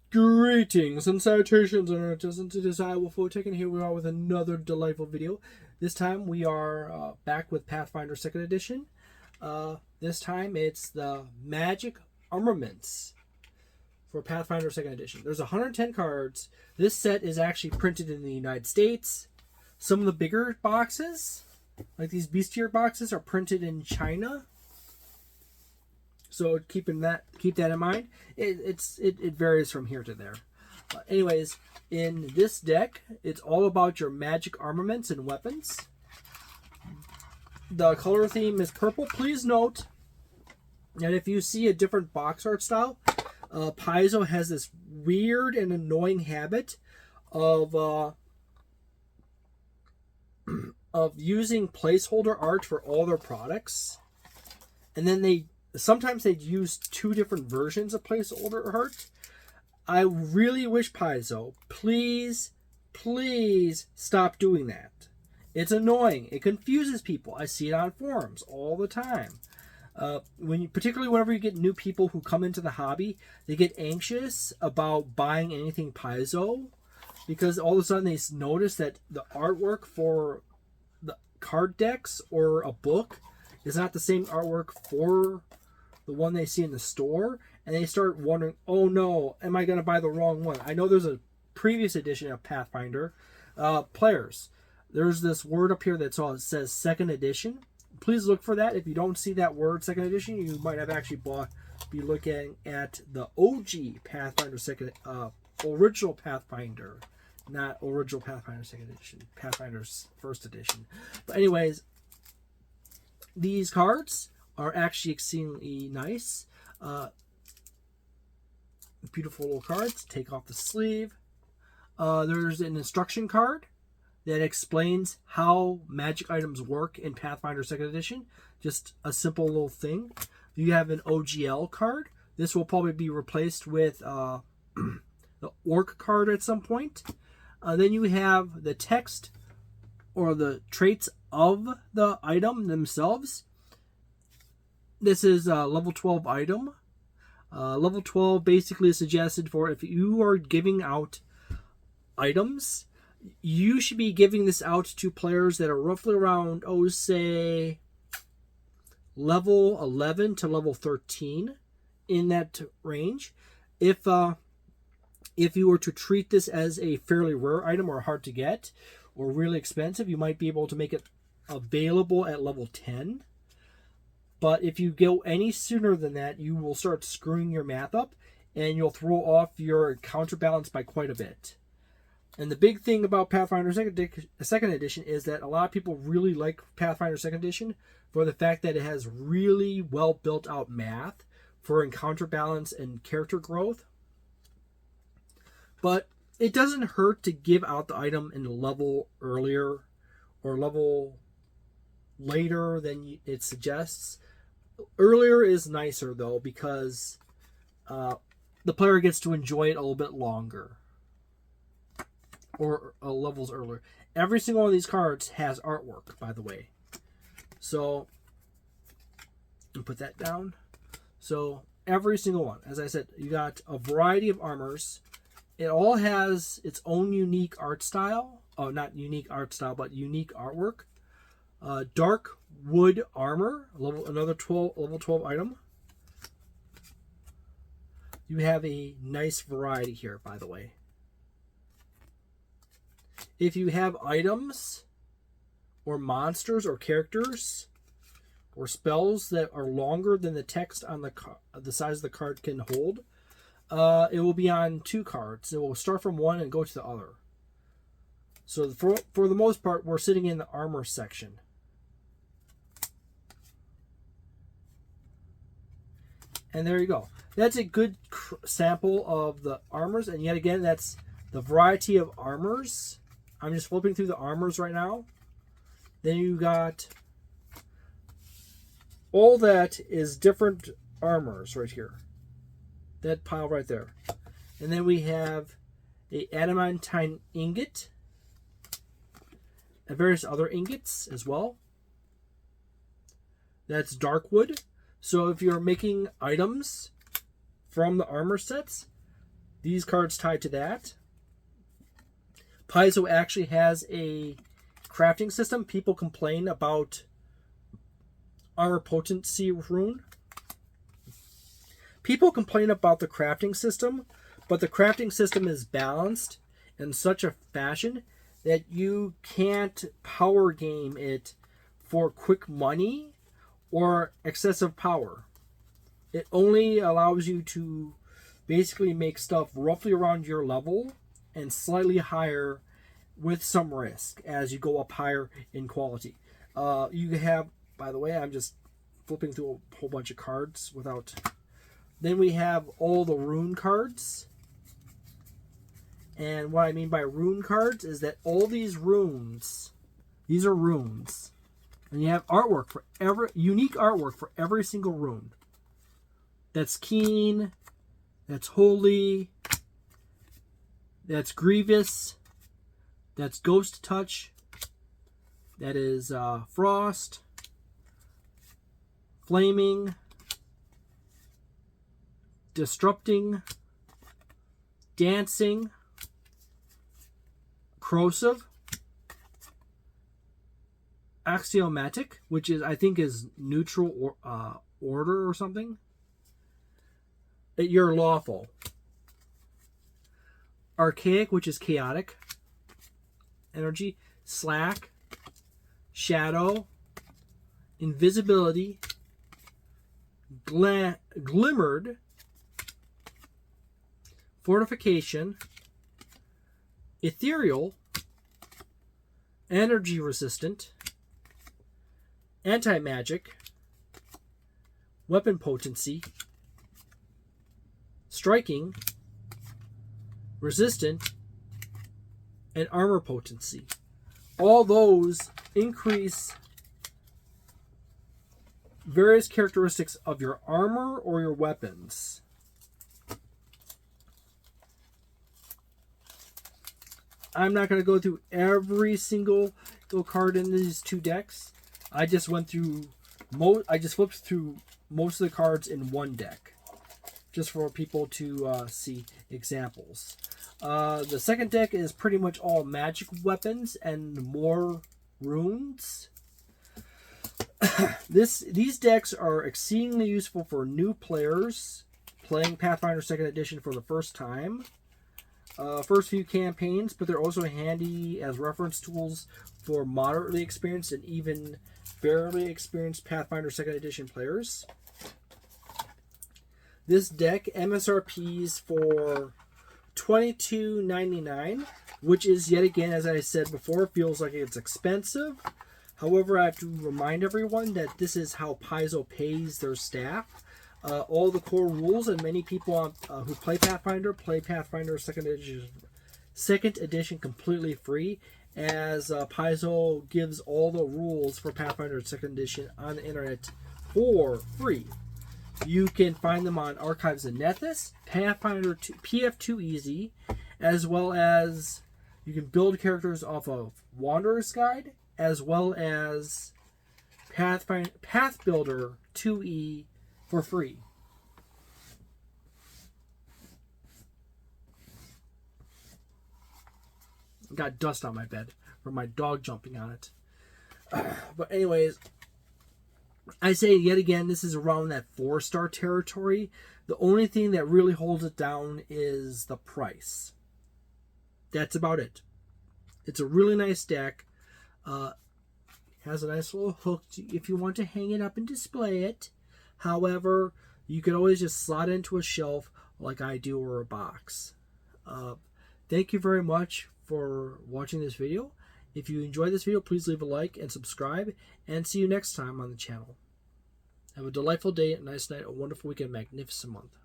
Greetings and salutations, and it is I, Wolfphototech, and here we are with another delightful video. This time we are back with Pathfinder 2nd Edition. This time it's the Magic Armaments for Pathfinder 2nd Edition. There's 110 cards. This set is actually printed in the United States. Some of the bigger boxes, like these beastier boxes, are printed in China. So keep that in mind. It varies from here to there. Anyways, in this deck, it's all about your magic armaments and weapons. The color theme is purple. Please note that if you see a different box art style, Paizo has this weird and annoying habit of using placeholder art for all their products, and then sometimes they'd use two different versions of placeholder art. I really wish Paizo, please stop doing that. It's annoying. It confuses people. I see it on forums all the time. Particularly whenever you get new people who come into the hobby, they get anxious about buying anything Paizo because all of a sudden they notice that the artwork for the card decks or a book is not the same artwork for the one they see in the store, and they start wondering, oh no, am I going to buy the wrong one? I know there's a previous edition of Pathfinder players. There's this word up here that says 2nd edition. Please look for that. If you don't see that word 2nd edition, you might have actually be looking at the OG Pathfinder original Pathfinder, not original Pathfinder 2nd edition, Pathfinder's 1st edition. But anyways, these cards are actually exceedingly nice. Beautiful little cards. Take off the sleeve. There's an instruction card that explains how magic items work in Pathfinder 2nd Edition. Just a simple little thing. You have an OGL card. This will probably be replaced with the Orc card at some point. Then you have the text or the traits of the item themselves. This is a level 12 item. Level 12 basically is suggested for if you are giving out items, you should be giving this out to players that are roughly around, say, level 11 to level 13 in that range. If you were to treat this as a fairly rare item or hard to get or really expensive, you might be able to make it available at level 10. But if you go any sooner than that, you will start screwing your math up and you'll throw off your counterbalance by quite a bit. And the big thing about Pathfinder 2nd Edition is that a lot of people really like Pathfinder 2nd Edition for the fact that it has really well built out math for counterbalance and character growth. But it doesn't hurt to give out the item in a level earlier or level later than it suggests. Earlier is nicer though because the player gets to enjoy it a little bit longer, or levels earlier. Every single one of these cards has artwork, by the way. So put that down. So every single one, as I said, you got a variety of armors. It all has its own unique art style. Oh, not unique art style, but unique artwork. Dark wood armor, level 12 item. You have a nice variety here, by the way. If you have items or monsters or characters or spells that are longer than the text on the size of the card can hold, it will be on 2 cards. It will start from one and go to the other. So for the most part, we're sitting in the armor section. And there you go. That's a good sample of the armors. And yet again, that's the variety of armors. I'm just flipping through the armors right now. Then you got all that is different armors right here. That pile right there. And then we have a adamantine ingot and various other ingots as well. That's dark wood. So if you're making items from the armor sets, these cards tied to that. Paizo actually has a crafting system. People complain about Armor Potency Rune. People complain about the crafting system, but the crafting system is balanced in such a fashion that you can't power game it for quick money or excessive power. It only allows you to basically make stuff roughly around your level and slightly higher with some risk as you go up higher in quality. You have, by the way, I'm just flipping through a whole bunch of cards without... Then we have all the rune cards. And what I mean by rune cards is that all these runes, these are runes. And you have artwork for unique artwork for every single rune. That's Keen, that's Holy, that's Grievous, that's Ghost Touch, that is Frost, Flaming, Disrupting, Dancing, Corrosive, Axiomatic, which is I think is neutral or order or something. You're lawful. Archaic, which is chaotic energy. Slack, shadow, invisibility, glimmered, fortification, ethereal, energy resistant, anti-magic, weapon potency, striking, resistant, and armor potency. All those increase various characteristics of your armor or your weapons. I'm not going to go through every single card in these two decks. I just went through I just flipped through most of the cards in one deck, just for people to see examples. The second deck is pretty much all magic weapons and more runes. These decks are exceedingly useful for new players playing Pathfinder 2nd Edition for the first time. First few campaigns, but they're also handy as reference tools for moderately experienced and even barely experienced Pathfinder 2nd Edition players. This deck MSRPs for $22.99, which is, yet again, as I said before, feels like it's expensive. However, I have to remind everyone that this is how Paizo pays their staff. All the core rules, and many people who play Pathfinder 2nd Edition completely free, as Paizo gives all the rules for Pathfinder 2nd Edition on the internet for free. You can find them on Archives of Nethys, Pathfinder PF2 Easy, as well as you can build characters off of Wanderer's Guide, as well as Path Builder 2E for free. Got dust on my bed from my dog jumping on it. But anyways, I say yet again, this is around that 4-star territory. The only thing that really holds it down is the price. That's about it. It's a really nice deck. Has a nice little hook if you want to hang it up and display it. However, you can always just slot it into a shelf like I do, or a box. Thank you very much for watching this video. If you enjoyed this video, please leave a like and subscribe, and see you next time on the channel. Have a delightful day, a nice night, a wonderful weekend, magnificent month.